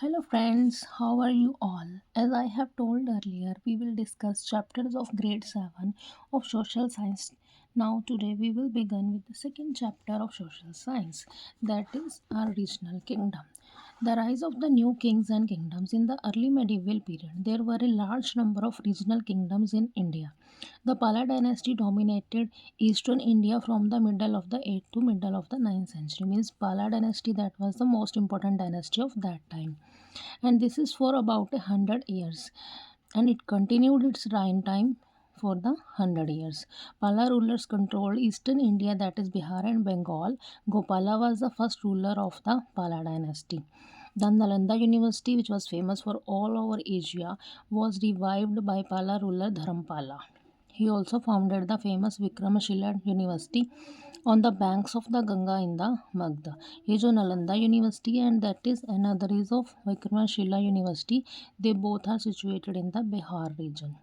Hello, friends, how are you all? As I have told earlier, we will discuss chapters of grade 7 of social science. Now, today we will begin with the second chapter of social science, that is our regional kingdom. The rise of the new kings and kingdoms in the early medieval period. There were a large number of regional kingdoms in India. The Pala dynasty dominated eastern India from the middle of the 8th to middle of the 9th century. Means Pala dynasty, that was the most important dynasty of that time, and this is for about 100 years, and it continued its reign time for the 100 years. Pala rulers controlled eastern India, that is Bihar and Bengal. Gopala was the first ruler of the Pala dynasty. The Nalanda University, which was famous for all over Asia, was revived by Pala ruler Dharampala. He also founded the famous Vikramashila University on the banks of the Ganga in the Magda. ये जो Nalanda university and that is another is of Vikramashila University, they both are situated in the Bihar region.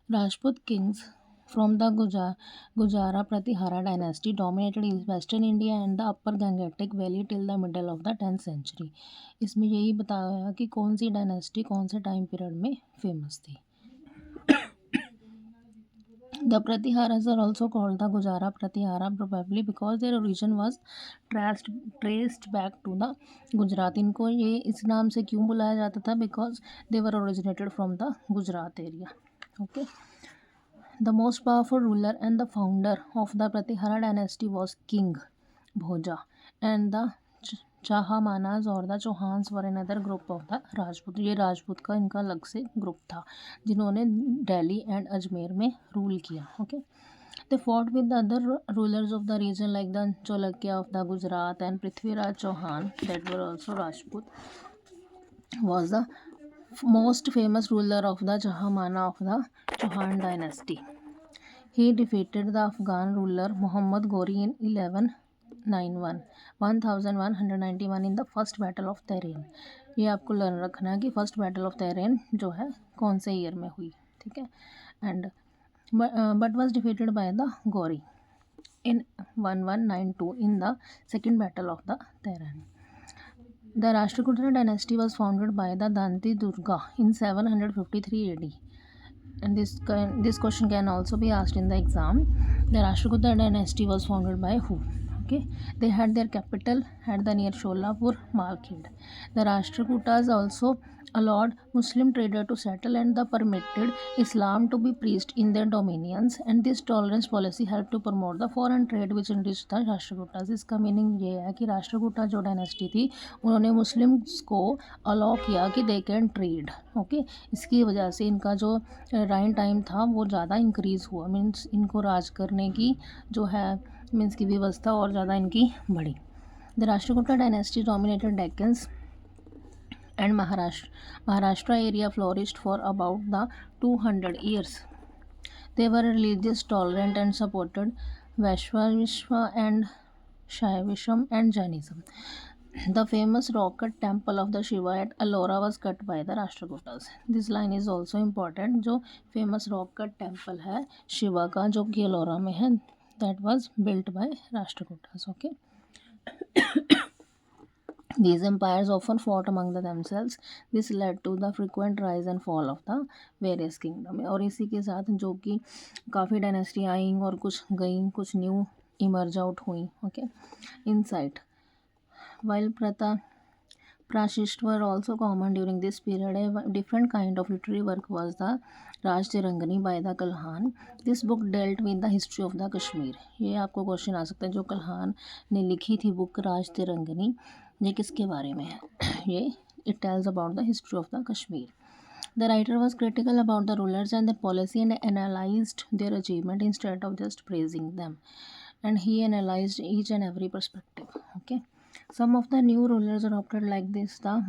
Rajput kings from the Gujara Pratihara dynasty dominated western India and the upper Gangetic Valley till the middle of the 10th century. इसमें यही बताया कि कौन सी dynasty कौन से time period में famous थी. The Pratiharas are also called the Gujara Pratihara, probably because their origin was traced traced back to the Gujarat. इनको ये इस नाम से क्यों बुलाया जाता था? Because they were originated from the Gujarat area. Okay. The most powerful ruler and the founder of the Pratihara dynasty was King Bhoja, and the Chahamanas और the Chauhans were another group of the Rajput. ये राजपूत का इनका अलग से group था जिन्होंने Delhi and Ajmer में rule किया. Okay. They fought with the other rulers of the region like the Cholakya of the Gujarat and Prithviraj Chauhan, that were also Rajput, was the most famous ruler of the Chahamana of the Chauhan dynasty. He defeated the Afghan ruler Muhammad Ghori in 1191 in the first battle of Tehran. ये आपको learn रखना है कि first battle of Tehran जो है कौन से year में हुई. ठीक है. And but was defeated by the Ghori in 1192 in the second battle of the Tehran. The Rashtrakuta dynasty was founded by the Danti Durga in 753 AD. And this question can also be asked in the exam. The Rashtrakuta dynasty was founded by who? Okay, they had their capital at the near Sholapur, Malkhed. The Rashtrakutas also allowed Muslim trader to settle and the permitted Islam to be preached in their dominions, and this tolerance policy helped to promote the foreign trade which enriched the Rashtrakutas. इसका meaning ये है कि राष्ट्रकूटा जो dynasty थी उन्होंने Muslims को allow किया कि दे कैन ट्रेड. ओके. इसकी वजह से इनका जो राइन टाइम था वो ज़्यादा इंक्रीज़ हुआ. मीन्स इनको राज करने की जो है मीन्स की व्यवस्था और ज़्यादा इनकी बढ़ी. The Rashtrakuta dynasty dominated Deccans and Maharashtra area flourished for about the 200 years. They were religious, tolerant, and supported Vaishnavism and Shaivism and Jainism. The famous rocket temple of the Shiva at Ellora was cut by the Rashtrakutas. This line is also important. जो famous rocket temple है शिवा का जो कि एलोरा में है, that was built by Rashtrakutas. Okay. These empires often fought among themselves. This led to the frequent rise and fall of the various kingdom. और इसी के साथ जो कि काफ़ी डायनेस्टी आई और कुछ गई, कुछ न्यू इमर्ज आउट हुई. Okay. Insight. While Prashists were also common during this period, a different kind of literary work was the Raj Tirangani by the Kalhan. This book dealt with the history of the Kashmir. ये आपको question आ सकता है. जो कल्हान ने लिखी थी book राज तिरंगनी, ये किसके बारे में है? ये it tells about the history of the Kashmir. The writer was critical about the rulers and their policy and analyzed their achievement instead of just praising them. And he analyzed each and every perspective. Okay. Some of the new rulers adopted like this the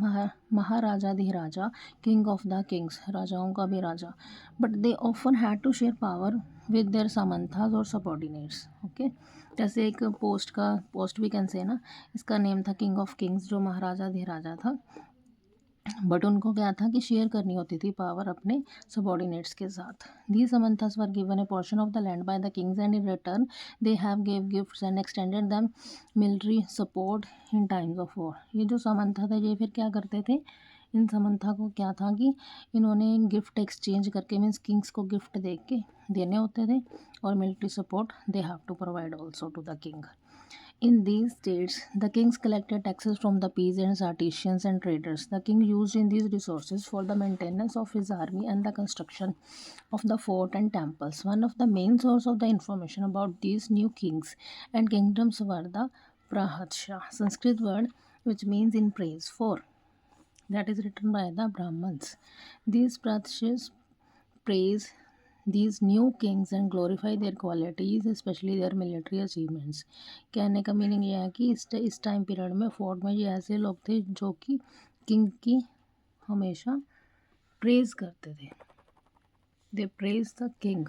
Maharaja Dhiraja, king of the kings, राजाओं का भी राजा, but they often had to share power with their samanthas or subordinates. Okay. जैसे एक post भी can say ना, इसका name था king of Kings जो महाराजा धीराजा था. बट उनको क्या था कि शेयर करनी होती थी पावर अपने सबॉर्डिनेट्स के साथ. These Samanthas were given a portion of the land by the kings and in return they have gave gifts and extended them military support in times of war. ये जो Samantha थे ये फिर क्या करते थे, इन समंथा को क्या था कि इन्होंने गिफ्ट एक्सचेंज करके मीन्स किंग्स को गिफ्ट दे के देने होते थे और military support they have to provide also to the king. In these states, the kings collected taxes from the peasants, artisans, and traders. The king used in these resources for the maintenance of his army and the construction of the fort and temples. One of the main sources of the information about these new kings and kingdoms were the Prahatsha, Sanskrit word which means in praise for, that is written by the Brahmins. These Prahatshas praise these new kings and glorify their qualities, especially their military achievements. कहने का meaning ये है कि इस time period में fort में ये ऐसे लोग थे जो कि किंग की हमेशा प्रेज करते थे. They praise the king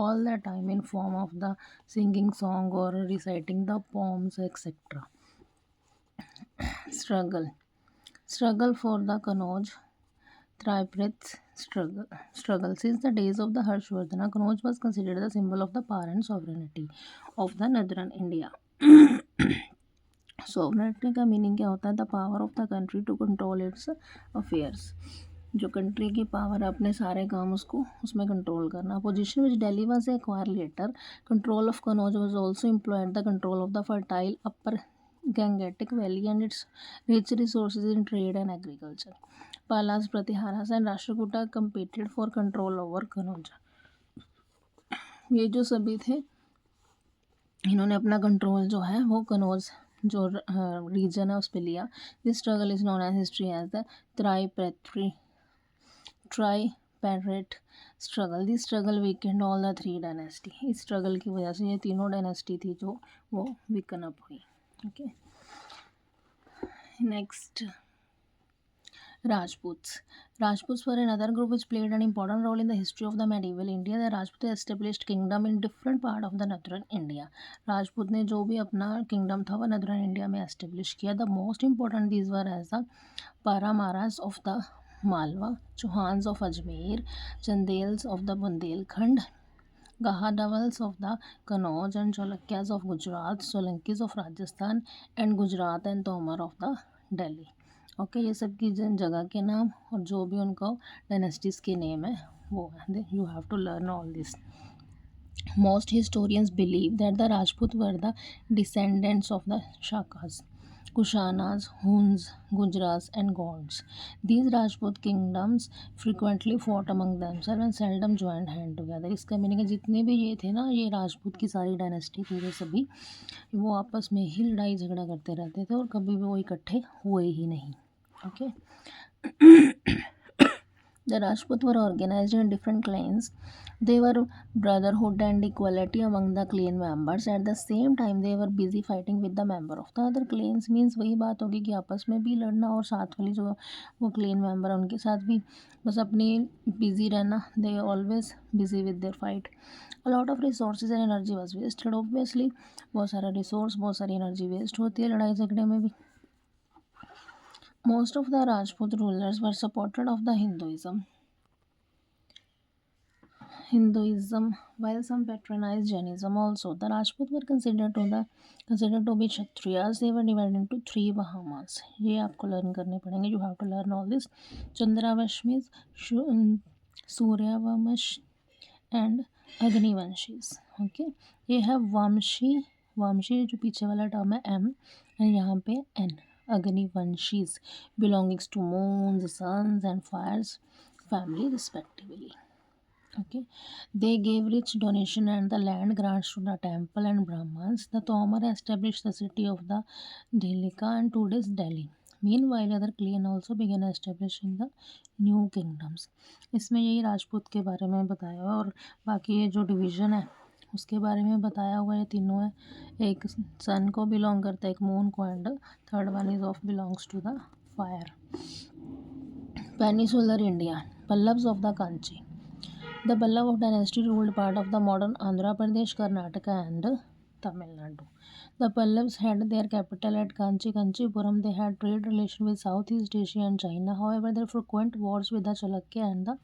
all the time in form of the singing song or reciting the poems etc. Struggle for the Kanauj Triprith's struggle. Since the days of the Harshvardhana, Kanauj was considered the symbol of the power and sovereignty of the northern India. Sovereignty का meaning क्या होता है? The power of the country to control its affairs. जो country की power है अपने सारे काम उसको उसमें कंट्रोल करना. Position which Delhi was acquire later. Control of Kannauj was also employed the control of the fertile upper Gangetic Valley and its rich resources in trade and agriculture. Palas, Pratiharas and Rashtrakuta competed for control over Kannauj. ये जो सभी थे इन्होंने अपना control जो है वो कनौज जो रीजन है उस पर लिया. This struggle is known as history as the tripartite struggle. This struggle weakened all the three dynasty. इस स्ट्रगल की वजह से ये तीनों डायनेस्टी थी जो वो वीकन अप हुई. Okay. Next, Rajputs were another group which played an important role in the history of the medieval India. The Rajput established kingdom in different part of the northern India. Rajput ने जो भी अपना kingdom था वो northern India में establish किया. The most important these were as the Paramaras of the Malwa, Chauhans of Ajmer, Chandels of the Bundelkhand, Gahadavals of the Kannauj and Cholukyas of Gujarat, Solankis of Rajasthan and Gujarat and Tomar of the Delhi. Okay ये सब की जगह के नाम और जो भी उनको डायनेस्टीज़ के नेम है वो है. You have to learn all this. Most historians believe that the Rajput were the descendants of the Shakas, Kushanas, Huns, Gujrats, and Gonds. These Rajput kingdoms frequently fought among themselves and seldom joined hand together. इसका meaning है जितने भी ये थे ना ये राजपूत की सारी डायनेस्टी थी ये सभी वो आपस में ही लड़ाई झगड़ा करते रहते थे और कभी भी वो इकट्ठे हुए ही नहीं. Okay. The Rajput were organized in different clans. They were brotherhood and equality among the clan members. At the same time, they were busy fighting with the member of the other clans. Means वही बात होगी कि आपस में भी लड़ना और साथ वाली जो वो clan member है उनके साथ भी बस अपनी busy रहना. They always busy with their fight. A lot of resources and energy was wasted. Obviously, बहुत सारा resource बहुत सारी energy waste होती है लड़ाई झगड़े में भी. Most of the Rajput rulers were supporters of the Hinduism, while some patronized Jainism also. The Rajput were considered to be Kshatriyas. They were divided into 3 Bahamas. ये आपको learn करने पड़ेंगे. You have to learn all this. Chandravashmis, Suryavansh and Agnivanshis. Okay. ये है वंशी जो पीछे वाला term है M और यहाँ पे N. Agnivanshis belongs to moons, suns and fires family respectively. Okay. They gave rich donation and the land grants to the temple and Brahmans. The Tomar established the city of the Dhelika and today's Delhi. Meanwhile, other clan also began establishing the new kingdoms. इसमें यही राजपूत के बारे में बताया हुआ और बाकी ये जो डिवीज़न है उसके बारे में बताया हुआ है. तीनों है एक सन को बिलोंग करता है एक मून को and third one is of belongs to the fire. Peninsular India. Pallavas of the Kanchi. The Pallava dynasty ruled part of the modern Andhra Pradesh, Karnataka and Nadu. The Pallavs had their capital at Kanchipuram. They had trade relations with Southeast Asia and China. However, their frequent wars with the Chalukya and the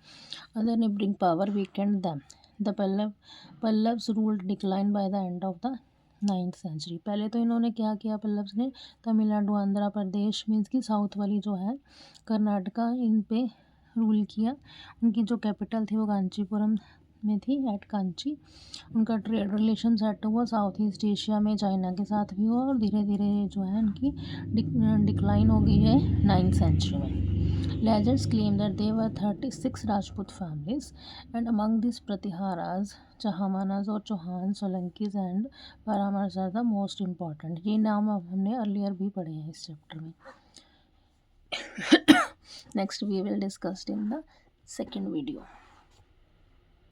other neighboring power weakened them. The Pallavs ruled declined by the end of the 9th century. पहले तो इन्होंने क्या किया, पल्लव्स ने Tamil Nadu, Andhra Pradesh means की south वाली जो है कर्नाटका, इन पे रूल किया. उनकी जो कैपिटल थी वो कांचीपुरम में थी, एट कांची. उनका ट्रेड रिलेशन सेट हुआ साउथ ईस्ट एशिया में, चाइना के साथ भी हुआ, और धीरे धीरे जो है उनकी डिक्लाइन हो गई है 9th सेंचुरी में. Legends claim that there were 36 Rajput families, and among these Pratiharas, Chahamanas or Chauhan, Solankis and Paramars are the most important. ये नाम अब हमने अर्लियर भी पढ़े हैं इस चैप्टर में. Next we will discuss in the second video.